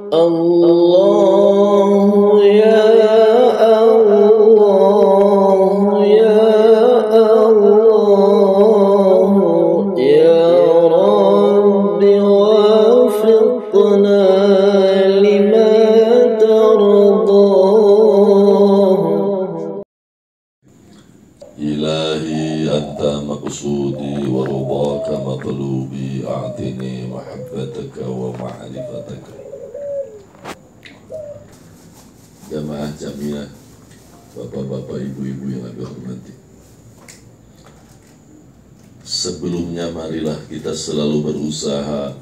Allah ya Allah ya Allah ya Rabbi wafiqna lima tardah. Ilahi anta maqsudi wa ridaka matlubi a'tini mahabbataka wa ma'rifataka. Jamaah jamiah, bapak-bapak, ibu-ibu yang kami hormati, sebelumnya marilah kita selalu berusaha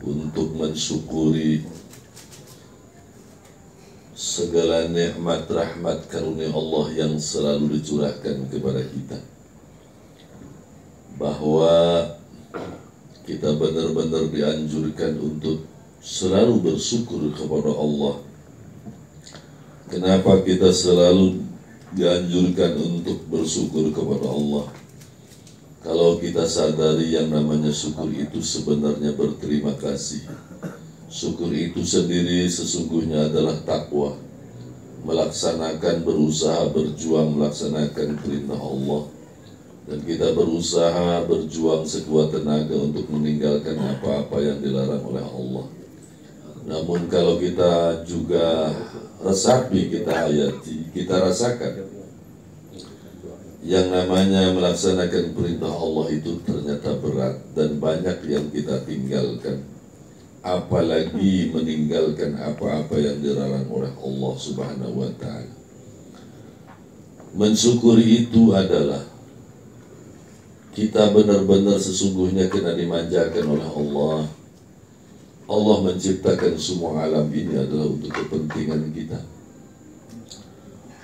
untuk mensyukuri segala nikmat, rahmat, karunia Allah yang selalu dicurahkan kepada kita, bahwa kita benar-benar dianjurkan untuk selalu bersyukur kepada Allah. Kenapa kita selalu dianjurkan untuk bersyukur kepada Allah? Kalau kita sadari yang namanya syukur itu sebenarnya berterima kasih. Syukur itu sendiri sesungguhnya adalah takwa, melaksanakan, berusaha, berjuang melaksanakan perintah Allah, dan kita berusaha, berjuang sekuat tenaga untuk meninggalkan apa-apa yang dilarang oleh Allah. Namun kalau kita juga resapi, kita hayati, kita rasakan yang namanya melaksanakan perintah Allah itu ternyata berat dan banyak yang kita tinggalkan, apalagi meninggalkan apa-apa yang dilarang oleh Allah Subhanahu wa ta'ala. Mensyukuri itu adalah kita benar-benar sesungguhnya kena dimanjakan oleh Allah. Allah menciptakan semua alam ini adalah untuk kepentingan kita.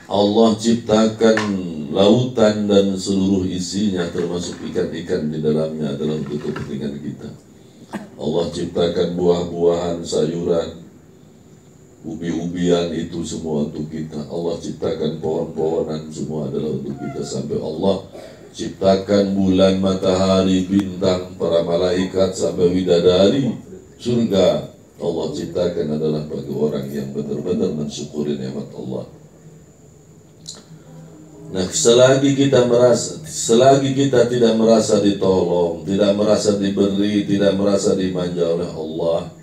Allah ciptakan lautan dan seluruh isinya termasuk ikan-ikan di dalamnya adalah untuk kepentingan kita. Allah ciptakan buah-buahan, sayuran, ubi-ubian, itu semua untuk kita. Allah ciptakan pohon-pohonan, semua adalah untuk kita. Sampai Allah ciptakan bulan, matahari, bintang, para malaikat, sampai widadari, surga. Allah ciptakan adalah bagi orang yang benar-benar mensyukuri nikmat Allah. Nah, selagi kita tidak merasa ditolong, tidak merasa diberi, tidak merasa dimanja oleh Allah,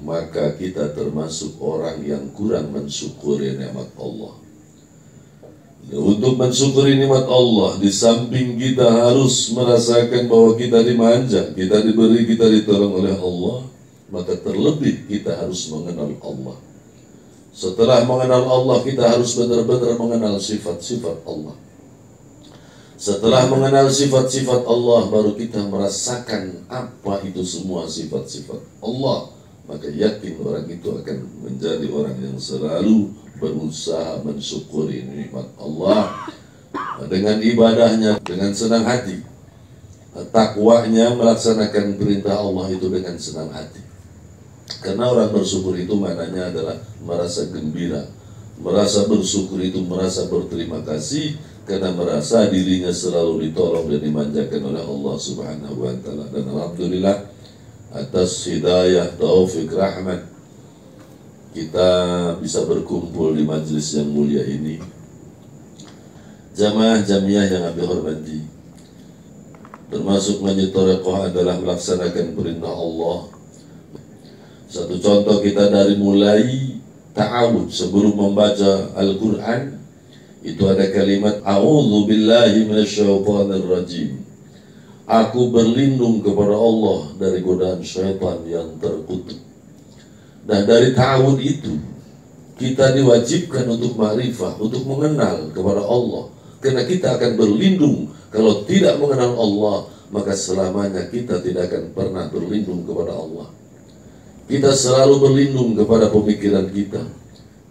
maka kita termasuk orang yang kurang mensyukuri nikmat Allah. Untuk mensyukuri nikmat Allah, di samping kita harus merasakan bahwa kita dimanja, kita diberi, kita ditolong oleh Allah, maka terlebih kita harus mengenal Allah. Setelah mengenal Allah, kita harus benar-benar mengenal sifat-sifat Allah. Setelah mengenal sifat-sifat Allah, baru kita merasakan apa itu semua sifat-sifat Allah. Maka yakin orang itu akan menjadi orang yang selalu berusaha mensyukuri nikmat Allah dengan ibadahnya, dengan senang hati, takwanya, melaksanakan perintah Allah itu dengan senang hati. Karena orang bersyukur itu maknanya adalah merasa gembira, merasa bersyukur itu merasa berterima kasih karena merasa dirinya selalu ditolong dan dimanjakan oleh Allah Subhanahu wa ta'ala. Dan alhamdulillah atas hidayah, taufik, rahmat, kita bisa berkumpul di majelis yang mulia ini. Jamaah jamiah yang kami hormati, termasuk majlis thariqah adalah melaksanakan perintah Allah. Satu contoh kita dari mulai ta'awud sebelum membaca Al-Quran, itu ada kalimat A'udzu billahi minasyaitonir rajim. Aku berlindung kepada Allah dari godaan syaitan yang terkutuk. Dan dari ta'awud itu kita diwajibkan untuk ma'rifah, untuk mengenal kepada Allah. Karena kita akan berlindung. Kalau tidak mengenal Allah, maka selamanya kita tidak akan pernah berlindung kepada Allah. Kita selalu berlindung kepada pemikiran kita.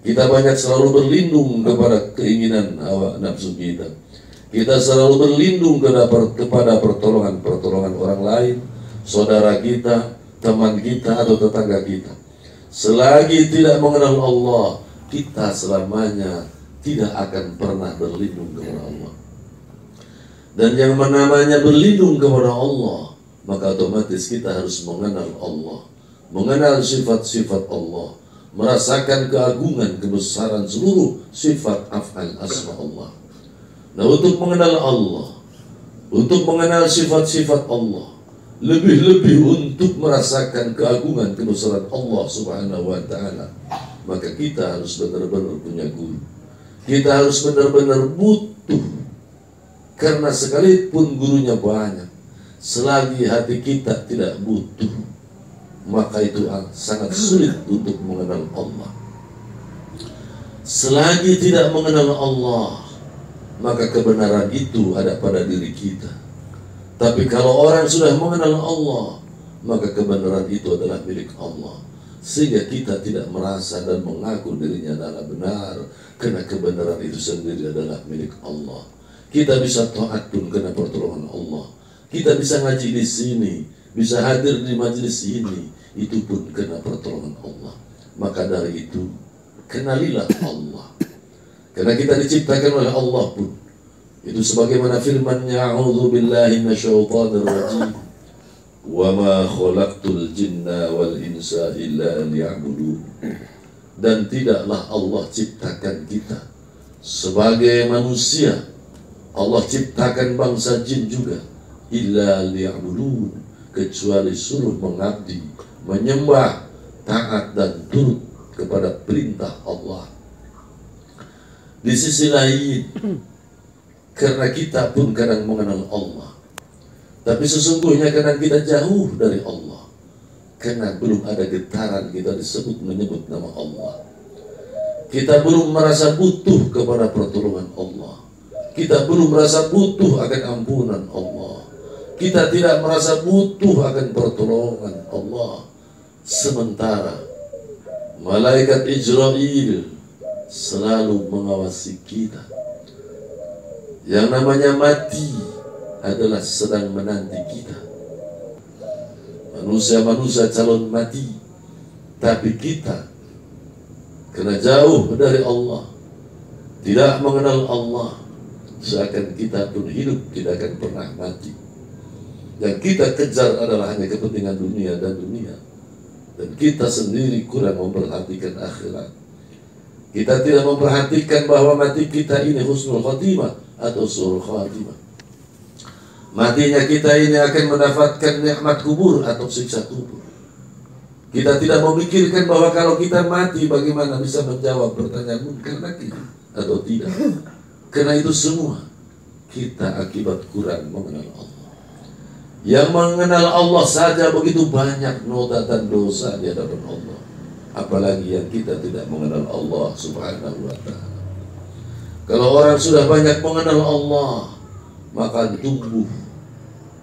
Kita banyak selalu berlindung kepada keinginan hawa nafsu kita. Kita selalu berlindung kepada pertolongan orang lain, saudara kita, teman kita, atau tetangga kita. Selagi tidak mengenal Allah, kita selamanya tidak akan pernah berlindung kepada Allah. Dan yang namanya berlindung kepada Allah, maka otomatis kita harus mengenal Allah. mengenal sifat-sifat Allah, merasakan keagungan, kebesaran seluruh sifat af'al asma Allah. Nah, untuk mengenal Allah, untuk mengenal sifat-sifat Allah, lebih-lebih untuk merasakan keagungan, kebesaran Allah Subhanahu wa Ta'ala, maka kita harus benar-benar punya guru. Kita harus benar-benar butuh, karena sekalipun gurunya banyak, selagi hati kita tidak butuh, maka itu sangat sulit untuk mengenal Allah. Selagi tidak mengenal Allah, maka kebenaran itu ada pada diri kita. Tapi kalau orang sudah mengenal Allah, maka kebenaran itu adalah milik Allah, sehingga kita tidak merasa dan mengaku dirinya adalah benar, karena kebenaran itu sendiri adalah milik Allah. Kita bisa taat pun karena pertolongan Allah. Kita bisa ngaji di sini, bisa hadir di majelis ini, itu pun karena pertolongan Allah. Maka dari itu, kenalilah Allah, karena kita diciptakan oleh Allah pun. Itu sebagaimana firman-Nya, a'udzu billahi minasyaitonir rajim, wa ma khalaqtul jinna wal insa illa liya'budun. Dan tidaklah Allah ciptakan kita sebagai manusia, Allah ciptakan bangsa jin juga, illa liya'budun, kecuali suruh mengabdi, menyembah, taat dan turut kepada perintah Allah. Di sisi lain, karena kita pun kadang mengenal Allah, tapi sesungguhnya kadang kita jauh dari Allah, karena belum ada getaran kita menyebut nama Allah. Kita belum merasa butuh kepada pertolongan Allah. Kita belum merasa butuh akan ampunan Allah. Kita tidak merasa butuh akan pertolongan Allah. Sementara malaikat Israel selalu mengawasi kita. Yang namanya mati adalah sedang menanti kita. Manusia-manusia calon mati, tapi kita karena jauh dari Allah, tidak mengenal Allah, seakan kita pun hidup tidak akan pernah mati. Yang kita kejar adalah hanya kepentingan dunia dan dunia, dan kita sendiri kurang memperhatikan akhirat. Kita tidak memperhatikan bahwa mati kita ini husnul khatimah atau su'ul khatimah. Matinya kita ini akan mendapatkan nikmat kubur atau siksa kubur. Kita tidak memikirkan bahwa kalau kita mati, bagaimana bisa menjawab pertanyaan munkar nakir atau tidak. Karena itu semua kita akibat kurang mengenal Allah. Yang mengenal Allah saja begitu banyak noda dan dosa di hadapan Allah, apalagi yang kita tidak mengenal Allah Subhanahu wa Ta'ala. Kalau orang sudah banyak mengenal Allah, maka tumbuh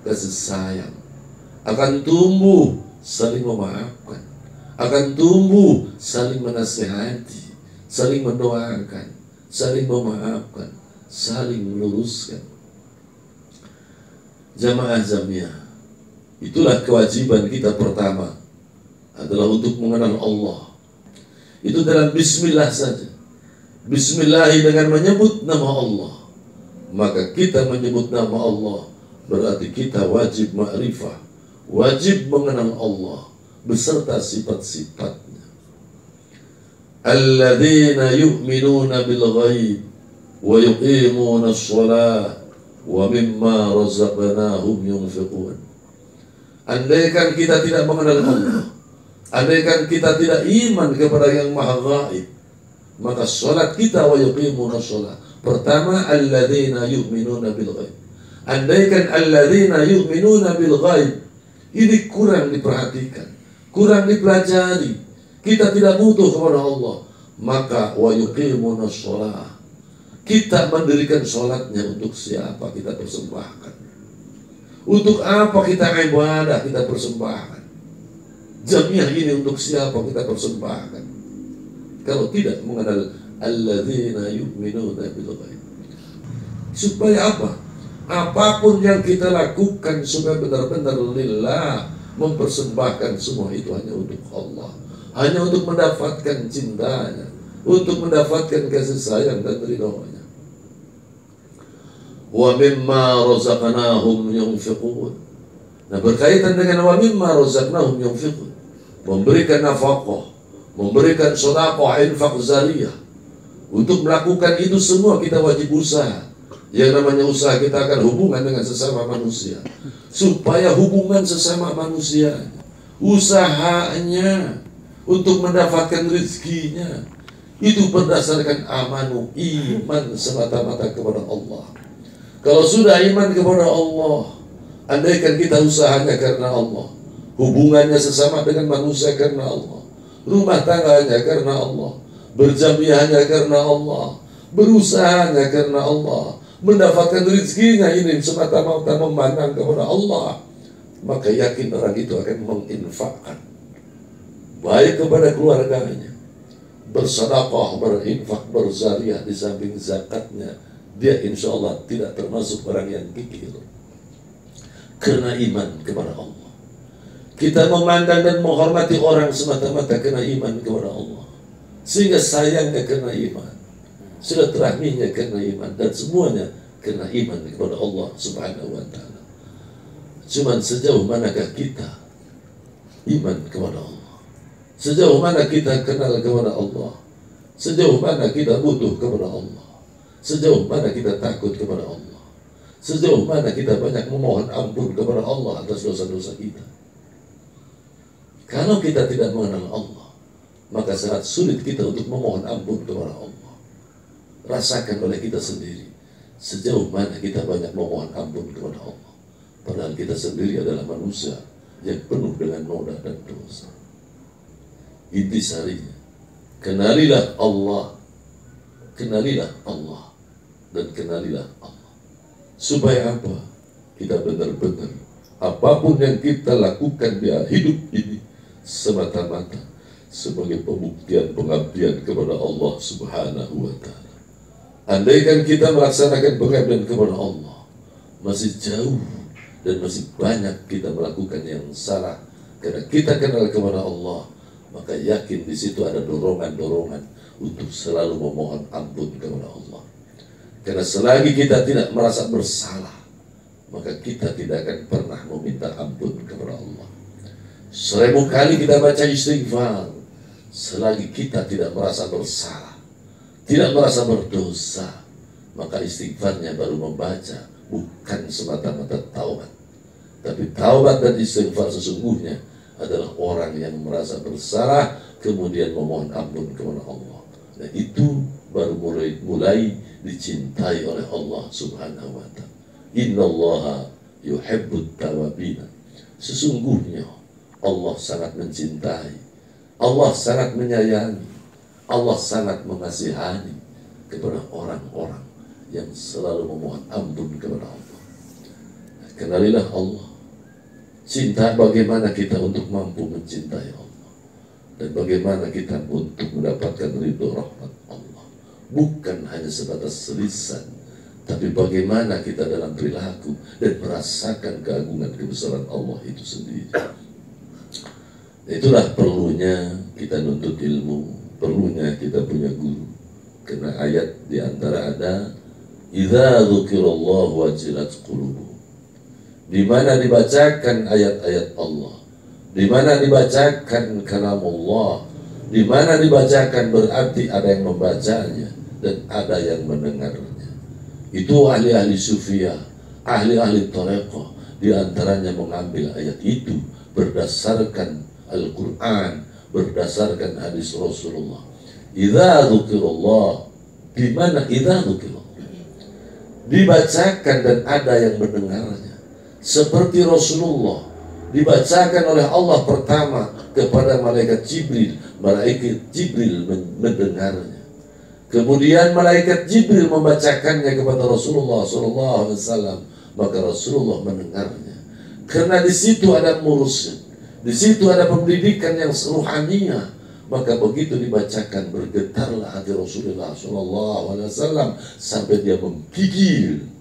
kasih sayang, akan tumbuh saling memaafkan, akan tumbuh saling menasihati, saling mendoakan, saling memaafkan, saling meluruskan. Jamaah jamiah, itulah kewajiban kita pertama, adalah untuk mengenal Allah. Itu dalam bismillah saja. Bismillah dengan menyebut nama Allah, maka kita menyebut nama Allah berarti kita wajib ma'rifah, wajib mengenal Allah beserta sifat-sifatnya. Alladzina yu'minuna bil ghaib wa yuqimuna as-shalah wa mimma razaqnahum yunfiqun. Andaikan kita tidak mengenal Allah, andaikan kita tidak iman kepada yang maha gaib, maka salat kita wa yuqimuna as-shalah. Pertama, alladzina yu'minuna bil ghaib. Andaikan alladzina yu'minuna bil ghaib ini kurang diperhatikan, kurang dipelajari, kita tidak butuh kepada Allah, maka wa yuqimuna shalah, kita mendirikan sholatnya untuk siapa kita persembahkan, untuk apa kita ibadah kita persembahkan, jamiah ini untuk siapa kita persembahkan, kalau tidak mengenal alladzina yu'minuna bil ghaib. Supaya apa? Apapun yang kita lakukan supaya benar-benar lillah, mempersembahkan semua itu hanya untuk Allah, hanya untuk mendapatkan cintanya, untuk mendapatkan kasih sayang dan ridhonya. Wa mimma razaqnahum yunfiqun. Nah, berkaitan dengan wa mimma razaqnahum yunfiqun, memberikan nafkah, memberikan sedekah, infak zariyah. Untuk melakukan itu semua kita wajib usaha. Yang namanya usaha kita akan hubungan dengan sesama manusia, supaya hubungan sesama manusia, usahanya untuk mendapatkan rezekinya itu berdasarkan amanu, iman semata-mata kepada Allah. Kalau sudah iman kepada Allah, andaikan kita usahanya karena Allah, hubungannya sesama dengan manusia karena Allah, rumah tangganya karena Allah, berjamiahnya karena Allah, berusahanya karena Allah, mendapatkan rezekinya ini semata-mata memandang kepada Allah, maka yakin orang itu akan menginfakkan baik kepada keluarganya, bersedekah, berinfak, berzariah, di samping zakatnya. Dia insya Allah tidak termasuk orang yang kikir, karena iman kepada Allah. Kita memandang dan menghormati orang semata-mata karena iman kepada Allah, sehingga sayangnya karena iman, silaturahminya karena iman, dan semuanya karena iman kepada Allah Subhanahu wa ta'ala. Cuman sejauh manakah kita iman kepada Allah? Sejauh mana kita kenal kepada Allah? Sejauh mana kita butuh kepada Allah? Sejauh mana kita takut kepada Allah? Sejauh mana kita banyak memohon ampun kepada Allah atas dosa-dosa kita? Kalau kita tidak mengenal Allah, maka sangat sulit kita untuk memohon ampun kepada Allah. Rasakan oleh kita sendiri sejauh mana kita banyak memohon ampun kepada Allah, padahal kita sendiri adalah manusia yang penuh dengan noda dan dosa. Intisarinya, kenalilah Allah, kenalilah Allah, dan kenalilah Allah. Supaya apa? Kita benar-benar apapun yang kita lakukan di hidup ini semata-mata sebagai pembuktian pengabdian kepada Allah Subhanahu wa ta'ala. Andaikan kita melaksanakan pengabdian kepada Allah masih jauh dan masih banyak kita melakukan yang salah karena kita kenal kepada Allah, maka yakin di situ ada dorongan-dorongan untuk selalu memohon ampun kepada Allah. Karena selagi kita tidak merasa bersalah, maka kita tidak akan pernah meminta ampun kepada Allah. 1000 kali kita baca istighfar, selagi kita tidak merasa bersalah, tidak merasa berdosa, maka istighfarnya baru membaca, bukan semata-mata taubat. Tapi taubat dan istighfar sesungguhnya adalah orang yang merasa bersalah kemudian memohon ampun kepada Allah. Nah itu baru mulai dicintai oleh Allah Subhanahu wa ta'ala. Innallaha yuhibbut tawabina. Sesungguhnya Allah sangat mencintai, Allah sangat menyayangi, Allah sangat mengasihani kepada orang-orang yang selalu memohon ampun kepada Allah. Kenalilah Allah. Cinta bagaimana kita untuk mampu mencintai Allah, dan bagaimana kita untuk mendapatkan ridho rahmat Allah. Bukan hanya sebatas lisan, tapi bagaimana kita dalam perilaku dan merasakan keagungan kebesaran Allah itu sendiri. Itulah perlunya kita nuntut ilmu, perlunya kita punya guru. Karena ayat diantara ada idza dzukirallahu wajilat qulubuhum, di mana dibacakan ayat-ayat Allah, di mana dibacakan kalam Allah, di mana dibacakan berarti ada yang membacanya dan ada yang mendengarnya. Itu ahli-ahli sufiyah, ahli-ahli thariqah diantaranya mengambil ayat itu berdasarkan Al-Quran, berdasarkan hadis Rasulullah. Idza dzukirallah, di mana idza dzukirallah dibacakan dan ada yang mendengarnya. Seperti Rasulullah dibacakan oleh Allah pertama kepada malaikat Jibril mendengarnya. Kemudian malaikat Jibril membacakannya kepada Rasulullah SAW, maka Rasulullah mendengarnya. Karena di situ ada mursyid, di situ ada pendidikan yang ruhaniah, maka begitu dibacakan bergetarlah hati Rasulullah SAW sampai dia menggigil.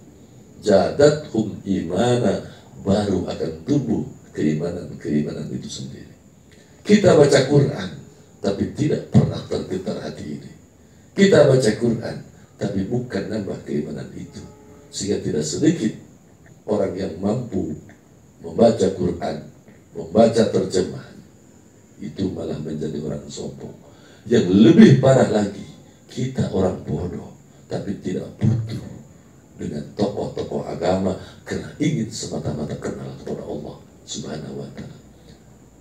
Jadathum imana, baru akan tumbuh keimanan itu sendiri. Kita baca Quran tapi tidak pernah tergetar hati ini. Kita baca Quran tapi bukan nambah keimanan itu, sehingga tidak sedikit orang yang mampu membaca Quran, membaca terjemahan, itu malah menjadi orang sombong. Yang lebih parah lagi, kita orang bodoh tapi tidak butuh dengan tokoh-tokoh agama karena ingin semata-mata kenal kepada Allah Subhanahu wa Ta'ala.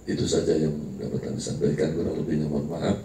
Itu saja yang dapat kami sampaikan, kurang lebihnya mohon maaf.